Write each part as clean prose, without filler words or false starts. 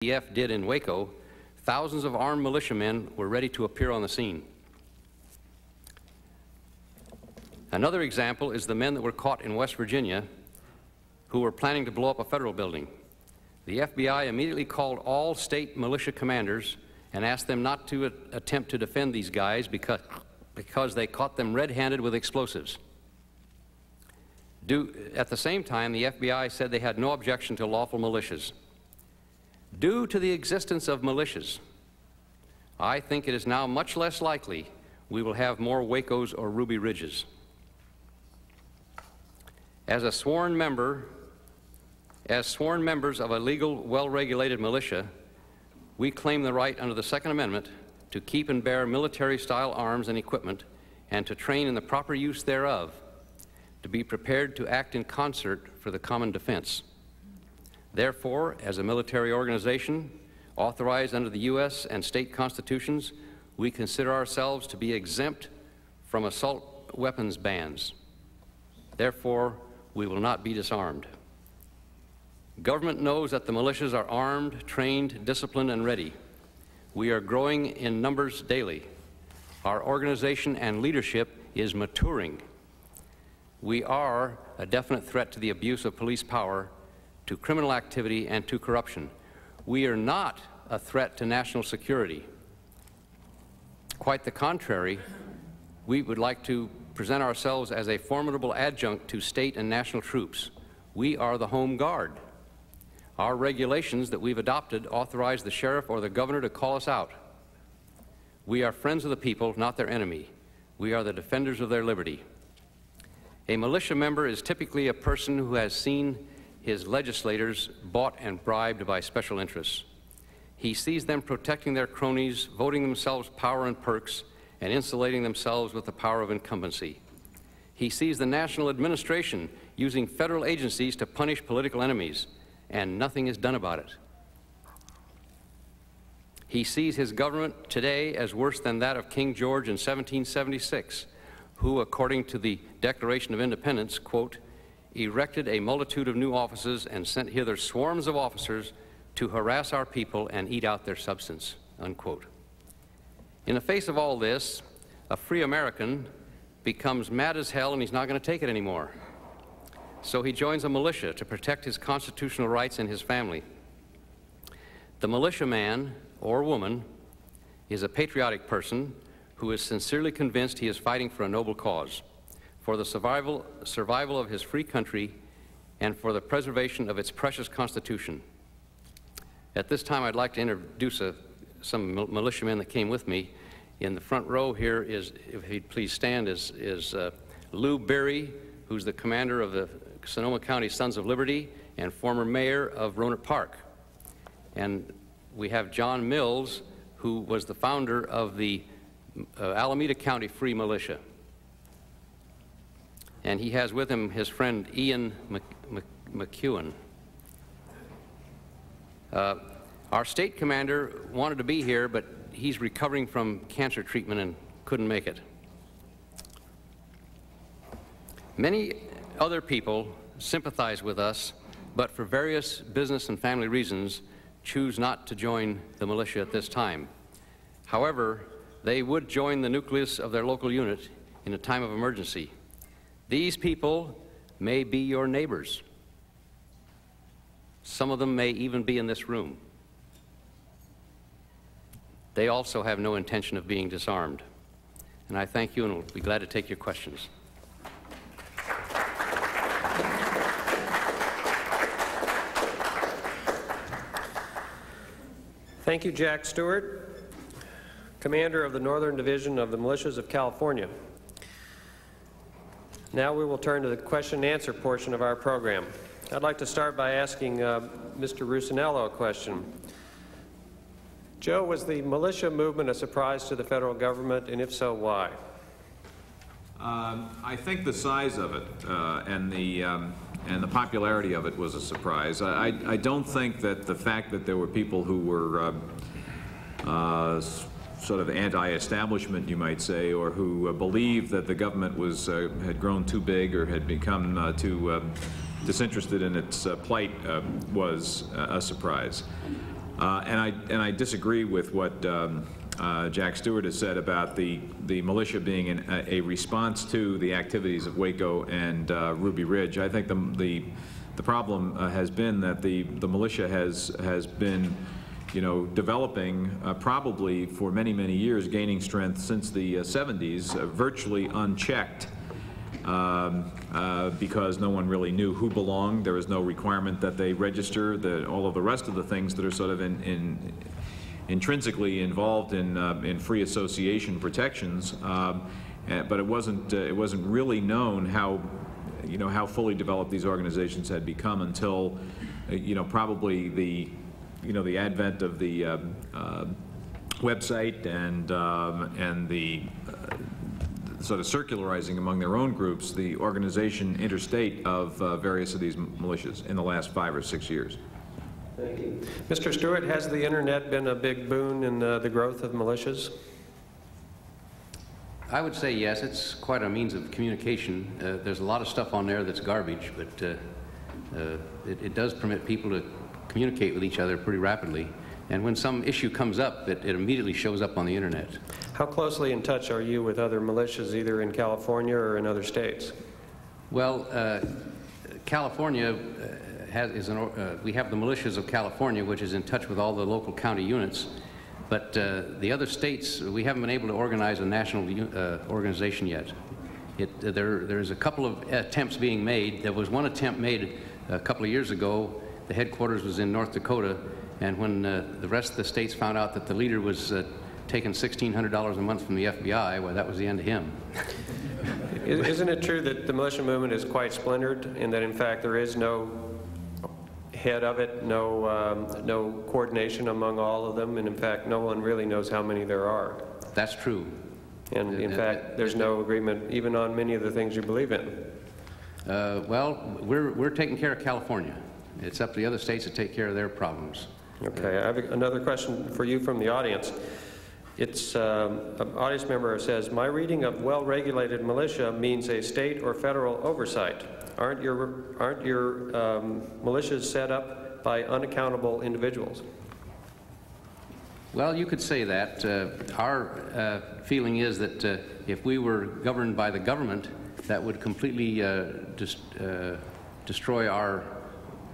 FACEOFF did in Waco, thousands of armed militiamen were ready to appear on the scene. Another example is the men that were caught in West Virginia who were planning to blow up a federal building. The FBI immediately called all state militia commanders and asked them not to attempt to defend these guys because they caught them red-handed with explosives. At the same time, the FBI said they had no objection to lawful militias. Due to the existence of militias, I think it is now much less likely we will have more Wacos or Ruby Ridges. As sworn members of a legal, well-regulated militia, we claim the right under the Second Amendment to keep and bear military-style arms and equipment and to train in the proper use thereof, to be prepared to act in concert for the common defense. Therefore, as a military organization authorized under the U.S. and state constitutions, we consider ourselves to be exempt from assault weapons bans. Therefore, we will not be disarmed. Government knows that the militias are armed, trained, disciplined, and ready. We are growing in numbers daily. Our organization and leadership is maturing. We are a definite threat to the abuse of police power, to criminal activity, and to corruption. We are not a threat to national security. Quite the contrary, we would like to present ourselves as a formidable adjunct to state and national troops. We are the home guard. Our regulations that we've adopted authorize the sheriff or the governor to call us out. We are friends of the people, not their enemy. We are the defenders of their liberty. A militia member is typically a person who has seen his legislators bought and bribed by special interests. He sees them protecting their cronies, voting themselves power and perks, and insulating themselves with the power of incumbency. He sees the national administration using federal agencies to punish political enemies, and nothing is done about it. He sees his government today as worse than that of King George in 1776, who, according to the Declaration of Independence, quote, erected a multitude of new offices and sent hither swarms of officers to harass our people and eat out their substance, unquote. In the face of all this, a free American becomes mad as hell and he's not going to take it anymore. So he joins a militia to protect his constitutional rights and his family. The militiaman or woman is a patriotic person who is sincerely convinced he is fighting for a noble cause, for the survival of his free country and for the preservation of its precious Constitution. At this time, I'd like to introduce some militiamen that came with me. In the front row here is, if he'd please stand, is Lou Berry, who's the commander of the Sonoma County Sons of Liberty and former mayor of Rohnert Park. And we have John Mills, who was the founder of the Alameda County Free Militia. And he has with him his friend Ian McEwen. Our state commander wanted to be here, but he's recovering from cancer treatment and couldn't make it. Many other people sympathize with us, but for various business and family reasons choose not to join the militia at this time. However, they would join the nucleus of their local unit in a time of emergency. These people may be your neighbors. Some of them may even be in this room. They also have no intention of being disarmed. And I thank you and will be glad to take your questions. Thank you, Jack Stewart, Commander of the Northern Division of the Militias of California. Now we will turn to the question and answer portion of our program. I'd like to start by asking Mr. Rusinello a question. Joe, was the militia movement a surprise to the federal government, and if so, why? I think the size of it and the popularity of it was a surprise. I don't think that the fact that there were people who were sort of anti-establishment, you might say, or who believed that the government was had grown too big or had become too disinterested in its plight was a surprise. And I disagree with what Jack Stewart has said about the militia being a response to the activities of Waco and Ruby Ridge. I think the problem has been that the militia has been, you know, developing probably for many, many years, gaining strength since the 70s, virtually unchecked, because no one really knew who belonged. There was no requirement that they register, all of the rest of the things that are sort of intrinsically involved in free association protections, but it wasn't really known how, you know, how fully developed these organizations had become until, you know, probably the advent of the website and the sort of circularizing among their own groups the organization interstate of various of these militias in the last 5 or 6 years. Thank you. Mr. Stewart, has the internet been a big boon in the growth of militias? I would say yes. It's quite a means of communication. There's a lot of stuff on there that's garbage, but it does permit people to communicate with each other pretty rapidly. And when some issue comes up, it immediately shows up on the internet. How closely in touch are you with other militias, either in California or in other states? Well, California we have the militias of California, which is in touch with all the local county units. But the other states, we haven't been able to organize a national organization yet. There's a couple of attempts being made. There was one attempt made a couple of years ago. The headquarters was in North Dakota, and when the rest of the states found out that the leader was taking $1,600 a month from the FBI, well, that was the end of him. Isn't it true that the militia movement is quite splintered, and that in fact there is no head of it, no coordination among all of them, and in fact no one really knows how many there are? That's true. And in fact there's no agreement even on many of the things you believe in. Well, we're taking care of California. It's up to the other states to take care of their problems. Okay, I have another question for you from the audience. It's an audience member says, my reading of well-regulated militia means a state or federal oversight. Aren't your militias set up by unaccountable individuals? Well, you could say that. Our feeling is that if we were governed by the government, that would completely destroy our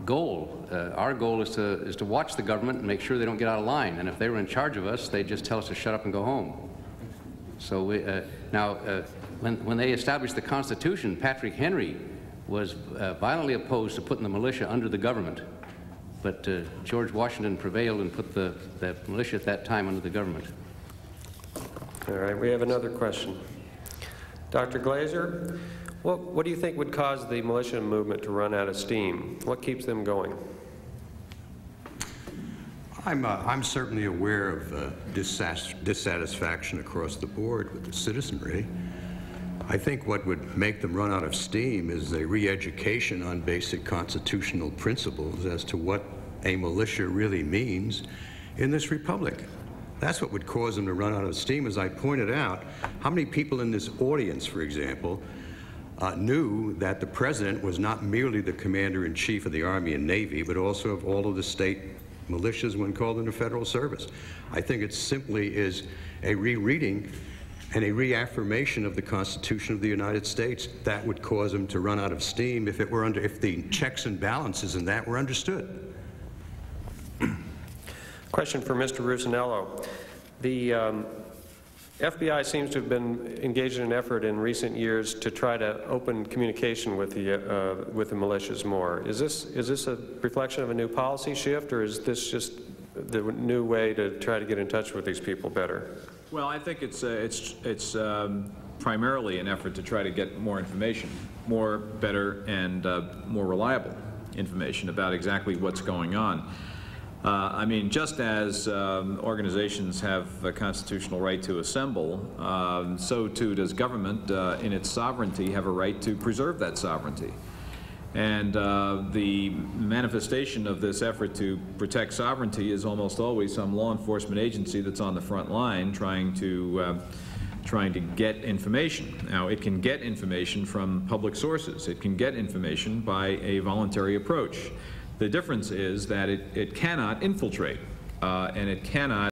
goal. Our goal is to watch the government and make sure they don't get out of line. And if they were in charge of us, they'd just tell us to shut up and go home. So when they established the Constitution, Patrick Henry was violently opposed to putting the militia under the government. But George Washington prevailed and put the militia at that time under the government. All right, we have another question. Dr. Glazer, what do you think would cause the militia movement to run out of steam? What keeps them going? I'm certainly aware of dissatisfaction across the board with the citizenry. I think what would make them run out of steam is a re-education on basic constitutional principles as to what a militia really means in this republic. That's what would cause them to run out of steam. As I pointed out, how many people in this audience, for example, knew that the president was not merely the commander-in-chief of the Army and Navy, but also of all of the state militias when called into federal service? I think it simply is a rereading and a reaffirmation of the Constitution of the United States that would cause them to run out of steam if the checks and balances in that were understood. Question for Mr. Rusinello. The FBI seems to have been engaged in an effort in recent years to try to open communication with the militias more. Is this a reflection of a new policy shift, or is this just the new way to try to get in touch with these people better? Well, I think it's primarily an effort to try to get more information, more, better, and more reliable information about exactly what's going on. I mean, just as organizations have a constitutional right to assemble, so too does government in its sovereignty have a right to preserve that sovereignty. And the manifestation of this effort to protect sovereignty is almost always some law enforcement agency that's on the front line trying to get information. Now, it can get information from public sources. It can get information by a voluntary approach. The difference is that it cannot infiltrate. and it cannot